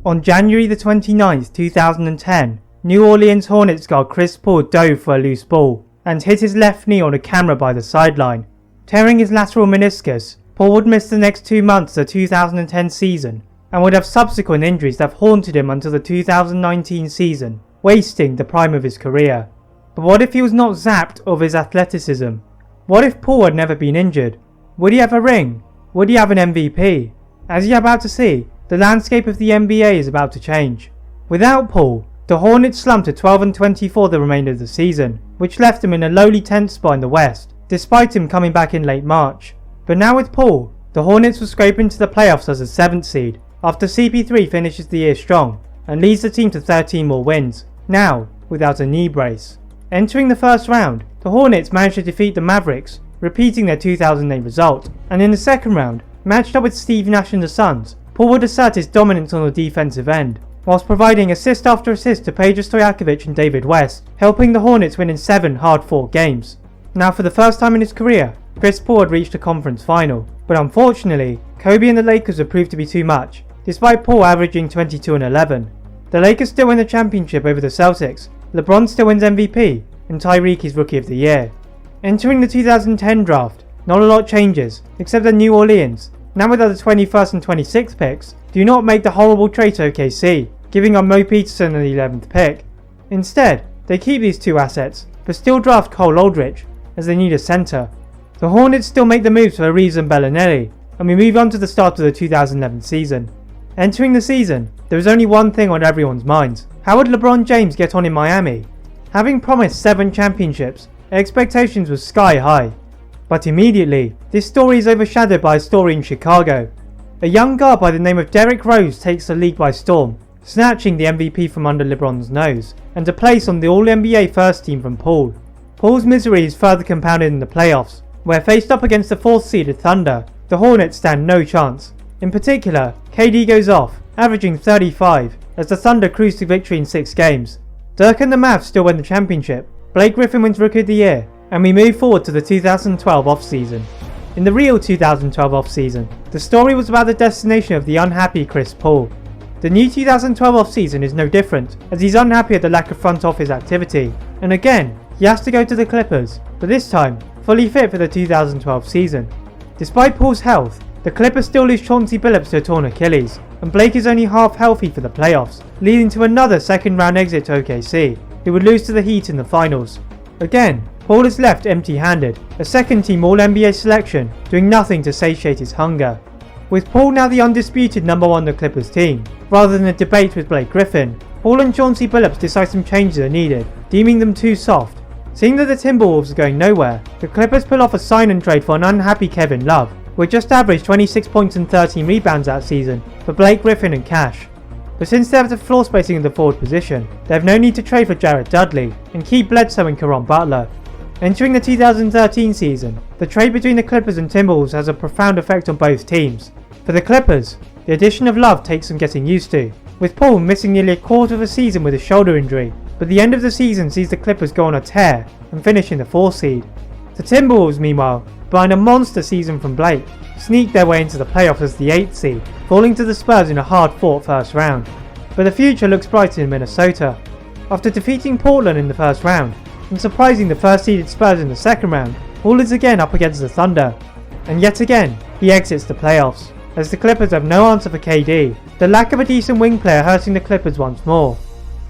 On January the 29th, 2010, New Orleans Hornets guard Chris Paul dove for a loose ball and hit his left knee on a camera by the sideline. Tearing his lateral meniscus, Paul would miss the next 2 months of the 2010 season and would have subsequent injuries that have haunted him until the 2019 season, wasting the prime of his career. But what if he was not zapped of his athleticism? What if Paul had never been injured? Would he have a ring? Would he have an MVP? As you're about to see, the landscape of the NBA is about to change. Without Paul, the Hornets slumped to 12-24 the remainder of the season, which left them in a lowly 10th spot in the West, despite him coming back in late March. But now with Paul, the Hornets will scrape into the playoffs as a 7th seed, after CP3 finishes the year strong, and leads the team to 13 more wins, now without a knee brace. Entering the first round, the Hornets managed to defeat the Mavericks, repeating their 2008 result, and in the second round, matched up with Steve Nash and the Suns, Paul would assert his dominance on the defensive end, whilst providing assist after assist to Peja Stojakovic and David West, helping the Hornets win in 7 hard-fought games. Now for the first time in his career, Chris Paul had reached a conference final, but unfortunately, Kobe and the Lakers would prove to be too much, despite Paul averaging 22 and 11. The Lakers still win the championship over the Celtics, LeBron still wins MVP, and Tyreek is Rookie of the Year. Entering the 2010 draft, not a lot changes, except that New Orleans, now with the 21st and 26th picks, do not make the horrible trade to OKC, giving up Mo Peterson and the 11th pick. Instead, they keep these 2 assets, but still draft Cole Aldrich, as they need a centre. The Hornets still make the moves for Ariza and Bellinelli, and we move on to the start of the 2011 season. Entering the season, there was only one thing on everyone's minds: how would LeBron James get on in Miami? Having promised 7 championships, expectations were sky high. But immediately, this story is overshadowed by a story in Chicago. A young guard by the name of Derrick Rose takes the league by storm, snatching the MVP from under LeBron's nose, and a place on the All-NBA first team from Paul. Paul's misery is further compounded in the playoffs, where faced up against the 4th seeded Thunder, the Hornets stand no chance. In particular, KD goes off, averaging 35, as the Thunder cruise to victory in 6 games. Dirk and the Mavs still win the championship, Blake Griffin wins Rookie of the Year, and we move forward to the 2012 off-season. In the real 2012 off-season, the story was about the destination of the unhappy Chris Paul. The new 2012 off-season is no different, as he's unhappy at the lack of front office activity, and again, he has to go to the Clippers, but this time, fully fit for the 2012 season. Despite Paul's health, the Clippers still lose Chauncey Billups to a torn Achilles, and Blake is only half healthy for the playoffs, leading to another second round exit to OKC, who would lose to the Heat in the finals. Again, Paul is left empty-handed, a second-team All-NBA selection, doing nothing to satiate his hunger. With Paul now the undisputed number 1 on the Clippers team, rather than a debate with Blake Griffin, Paul and Chauncey Billups decide some changes are needed, deeming them too soft. Seeing that the Timberwolves are going nowhere, the Clippers pull off a sign and trade for an unhappy Kevin Love, who had just averaged 26 points and 13 rebounds that season, for Blake Griffin and cash. But since they have the floor spacing in the forward position, they have no need to trade for Jared Dudley, and keep Bledsoe and Caron Butler. Entering the 2013 season, the trade between the Clippers and Timberwolves has a profound effect on both teams. For the Clippers, the addition of Love takes some getting used to, with Paul missing nearly a quarter of a season with a shoulder injury, but the end of the season sees the Clippers go on a tear and finish in the 4th seed. The Timberwolves, meanwhile, behind a monster season from Blake, sneak their way into the playoffs as the 8th seed, falling to the Spurs in a hard-fought first round. But the future looks bright in Minnesota. After defeating Portland in the first round, and surprising the first-seeded Spurs in the second round, Paul is again up against the Thunder. And yet again, he exits the playoffs, as the Clippers have no answer for KD, the lack of a decent wing player hurting the Clippers once more.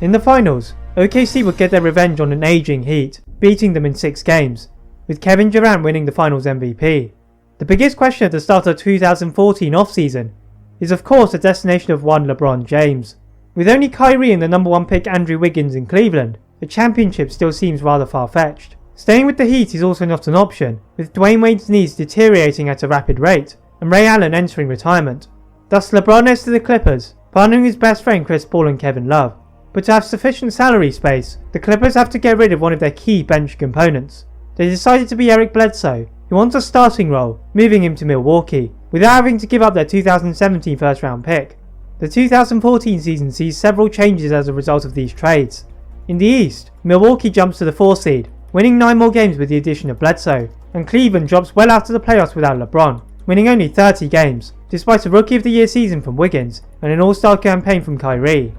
In the finals, OKC would get their revenge on an aging Heat, beating them in 6 games, with Kevin Durant winning the finals MVP. The biggest question at the start of the 2014 off-season is of course the destination of one LeBron James. With only Kyrie and the number 1 pick Andrew Wiggins in Cleveland, the championship still seems rather far-fetched. Staying with the Heat is also not an option, with Dwayne Wade's knees deteriorating at a rapid rate, and Ray Allen entering retirement. Thus LeBron heads to the Clippers, partnering his best friend Chris Paul and Kevin Love. But to have sufficient salary space, the Clippers have to get rid of one of their key bench components. They decided to be Eric Bledsoe, who wants a starting role, moving him to Milwaukee, without having to give up their 2017 first round pick. The 2014 season sees several changes as a result of these trades. In the East, Milwaukee jumps to the 4th seed, winning 9 more games with the addition of Bledsoe, and Cleveland drops well out of the playoffs without LeBron, winning only 30 games, despite a Rookie of the Year season from Wiggins and an All-Star campaign from Kyrie.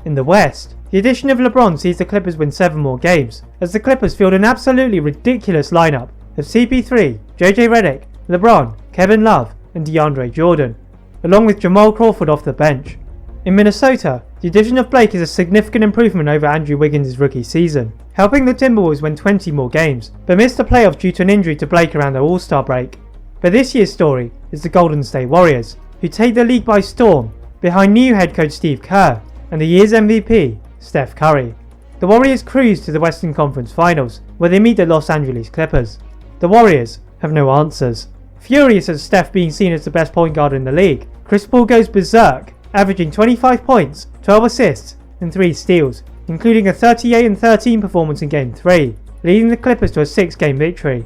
In the West, the addition of LeBron sees the Clippers win 7 more games, as the Clippers field an absolutely ridiculous lineup of CP3, JJ Redick, LeBron, Kevin Love, and DeAndre Jordan, along with Jamal Crawford off the bench. In Minnesota, the addition of Blake is a significant improvement over Andrew Wiggins' rookie season, helping the Timberwolves win 20 more games, but missed the playoffs due to an injury to Blake around their All-Star break. But this year's story is the Golden State Warriors, who take the league by storm, behind new head coach Steve Kerr and the year's MVP, Steph Curry. The Warriors cruise to the Western Conference Finals, where they meet the Los Angeles Clippers. The Warriors have no answers. Furious at Steph being seen as the best point guard in the league, Chris Paul goes berserk, averaging 25 points, 12 assists, and 3 steals, including a 38-13 performance in Game 3, leading the Clippers to a 6-game victory.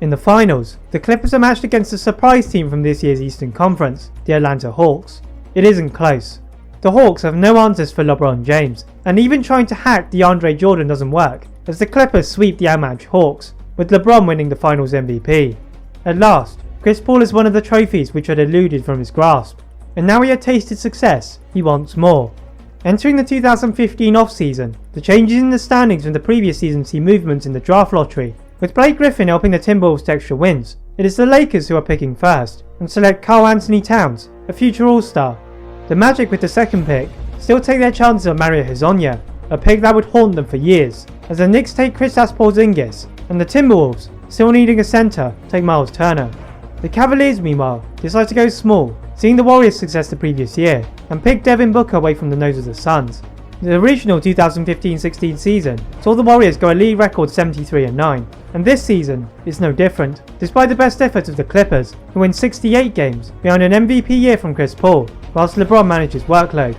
In the finals, the Clippers are matched against a surprise team from this year's Eastern Conference, the Atlanta Hawks. It isn't close. The Hawks have no answers for LeBron James, and even trying to hack DeAndre Jordan doesn't work, as the Clippers sweep the outmatched Hawks, with LeBron winning the Finals MVP. At last, Chris Paul has one of the trophies which had eluded from his grasp, and now he had tasted success, he wants more. Entering the 2015 off-season, the changes in the standings from the previous season see movements in the draft lottery, with Blake Griffin helping the Timberwolves to extra wins. It is the Lakers who are picking first, and select Karl Anthony Towns, a future All-Star. The Magic with the second pick still take their chances on Mario Hezonja, a pick that would haunt them for years, as the Knicks take Kristaps Porzingis, and the Timberwolves, still needing a centre, take Miles Turner. The Cavaliers meanwhile decide to go small, seeing the Warriors' success the previous year, and pick Devin Booker away from the nose of the Suns. The original 2015-16 season saw the Warriors go a league record 73-9, and this season is no different, despite the best efforts of the Clippers, who win 68 games behind an MVP year from Chris Paul, whilst LeBron manages workload.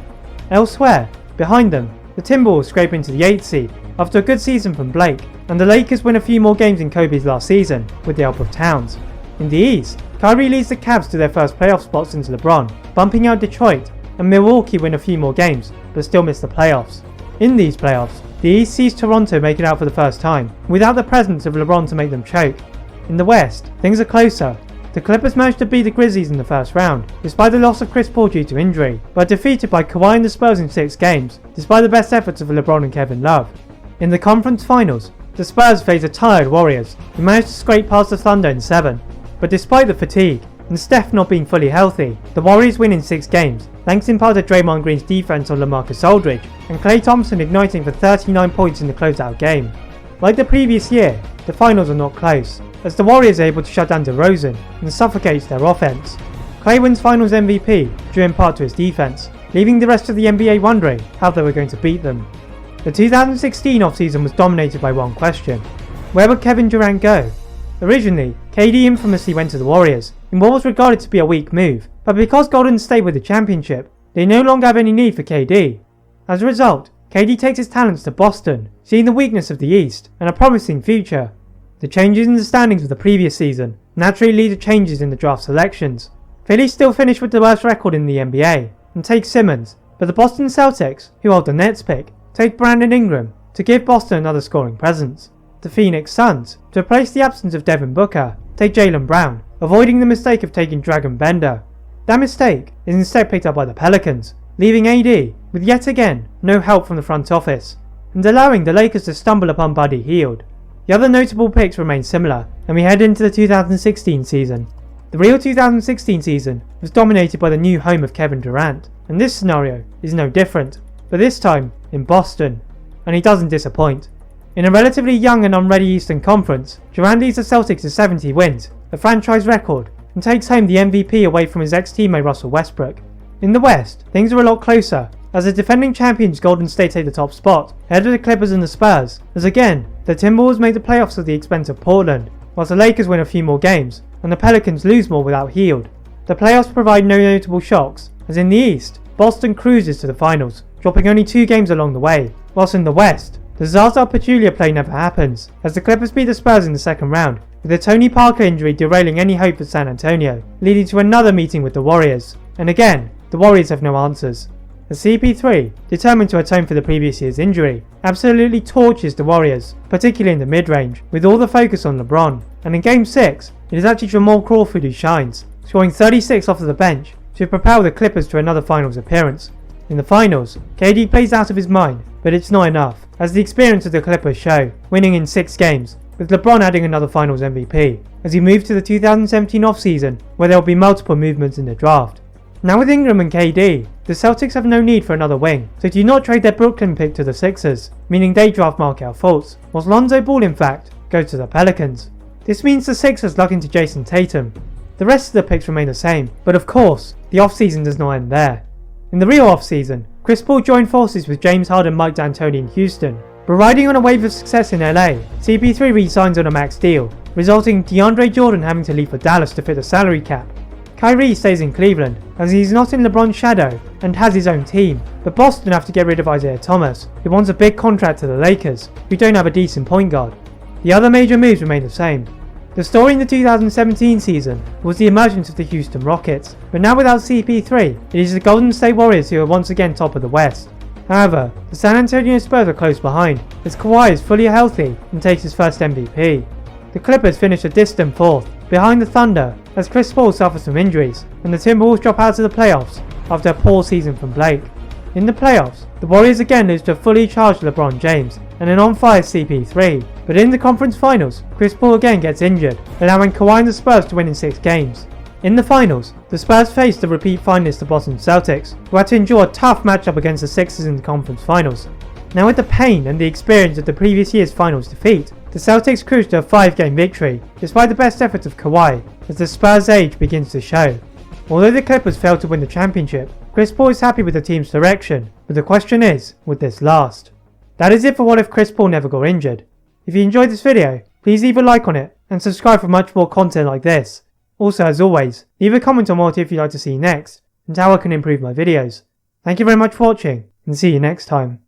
Elsewhere, behind them, the Timberwolves scrape into the 8th seed after a good season from Blake, and the Lakers win a few more games in Kobe's last season with the help of Towns. In the East, Kyrie leads the Cavs to their first playoff spot since LeBron, bumping out Detroit, and Milwaukee win a few more games, but still miss the playoffs. In these playoffs, the East sees Toronto make it out for the first time, without the presence of LeBron to make them choke. In the West, things are closer. The Clippers managed to beat the Grizzlies in the first round, despite the loss of Chris Paul due to injury, but defeated by Kawhi and the Spurs in 6 games, despite the best efforts of LeBron and Kevin Love. In the conference finals, the Spurs face a tired Warriors, who managed to scrape past the Thunder in 7. But despite the fatigue, and Steph not being fully healthy, the Warriors win in 6 games, thanks in part to Draymond Green's defense on LaMarcus Aldridge, and Klay Thompson igniting for 39 points in the closeout game. Like the previous year, the finals are not close, as the Warriors are able to shut down DeRozan and suffocates their offense. Klay wins Finals MVP, due in part to his defense, leaving the rest of the NBA wondering how they were going to beat them. The 2016 offseason was dominated by one question: where would Kevin Durant go? Originally, KD infamously went to the Warriors, in what was regarded to be a weak move, but because Golden State with the championship, they no longer have any need for KD. As a result, KD takes his talents to Boston, seeing the weakness of the East and a promising future. The changes in the standings of the previous season naturally lead to changes in the draft selections. Philly still finish with the worst record in the NBA, and take Simmons, but the Boston Celtics, who hold the Nets pick, take Brandon Ingram to give Boston another scoring presence. The Phoenix Suns, to replace the absence of Devin Booker, take Jaylen Brown, avoiding the mistake of taking Dragon Bender. That mistake is instead picked up by the Pelicans, leaving AD with yet again no help from the front office, and allowing the Lakers to stumble upon Buddy Hield. The other notable picks remain similar, and we head into the 2016 season. The real 2016 season was dominated by the new home of Kevin Durant, and this scenario is no different, but this time in Boston, and he doesn't disappoint. In a relatively young and unready Eastern Conference, Durant leads the Celtics to 70 wins, a franchise record, and takes home the MVP away from his ex-teammate Russell Westbrook. In the West, things are a lot closer, as the defending champions Golden State take the top spot, ahead of the Clippers and the Spurs, as again, the Timberwolves make the playoffs at the expense of Portland, whilst the Lakers win a few more games, and the Pelicans lose more without Hield. The playoffs provide no notable shocks, as in the East, Boston cruises to the finals, dropping only 2 games along the way, whilst in the West, the Zaza Pachulia play never happens, as the Clippers beat the Spurs in the second round, with the Tony Parker injury derailing any hope for San Antonio, leading to another meeting with the Warriors. And again, the Warriors have no answers. The CP3, determined to atone for the previous year's injury, absolutely torches the Warriors, particularly in the mid-range, with all the focus on LeBron. And in Game 6, it is actually Jamal Crawford who shines, scoring 36 off of the bench to propel the Clippers to another finals appearance. In the finals, KD plays out of his mind, but it's not enough, as the experience of the Clippers show, winning in 6 games, with LeBron adding another finals MVP, as he moves to the 2017 offseason, where there will be multiple movements in the draft. Now with Ingram and KD, the Celtics have no need for another wing, so do not trade their Brooklyn pick to the Sixers, meaning they draft Markelle Fultz, whilst Lonzo Ball in fact goes to the Pelicans. This means the Sixers lock into Jason Tatum. The rest of the picks remain the same, but of course, the offseason does not end there. In the real offseason, Chris Paul joined forces with James Harden, Mike D'Antoni in Houston, but riding on a wave of success in LA, CP3 re-signs on a max deal, resulting in DeAndre Jordan having to leave for Dallas to fit the salary cap. Kyrie stays in Cleveland, as he's not in LeBron's shadow and has his own team, but Boston have to get rid of Isaiah Thomas, who wants a big contract to the Lakers, who don't have a decent point guard. The other major moves remain the same. The story in the 2017 season was the emergence of the Houston Rockets, but now without CP3, it is the Golden State Warriors who are once again top of the West. However, the San Antonio Spurs are close behind, as Kawhi is fully healthy and takes his first MVP. The Clippers finish a distant 4th, behind the Thunder, as Chris Paul suffers from injuries, and the Timberwolves drop out of the playoffs after a poor season from Blake. In the playoffs, the Warriors again lose to a fully charged LeBron James and an on-fire CP3, but in the conference finals, Chris Paul again gets injured, allowing Kawhi and the Spurs to win in 6 games. In the finals, the Spurs faced the repeat finalists the Boston Celtics, who had to endure a tough matchup against the Sixers in the conference finals. Now with the pain and the experience of the previous year's finals defeat, the Celtics cruise to a 5-game victory, despite the best efforts of Kawhi, as the Spurs' age begins to show. Although the Clippers failed to win the championship, Chris Paul is happy with the team's direction, but the question is, would this last? That is it for what if Chris Paul never got injured. If you enjoyed this video, please leave a like on it, and subscribe for much more content like this. Also, as always, leave a comment on what if you'd like to see next, and how I can improve my videos. Thank you very much for watching, and see you next time.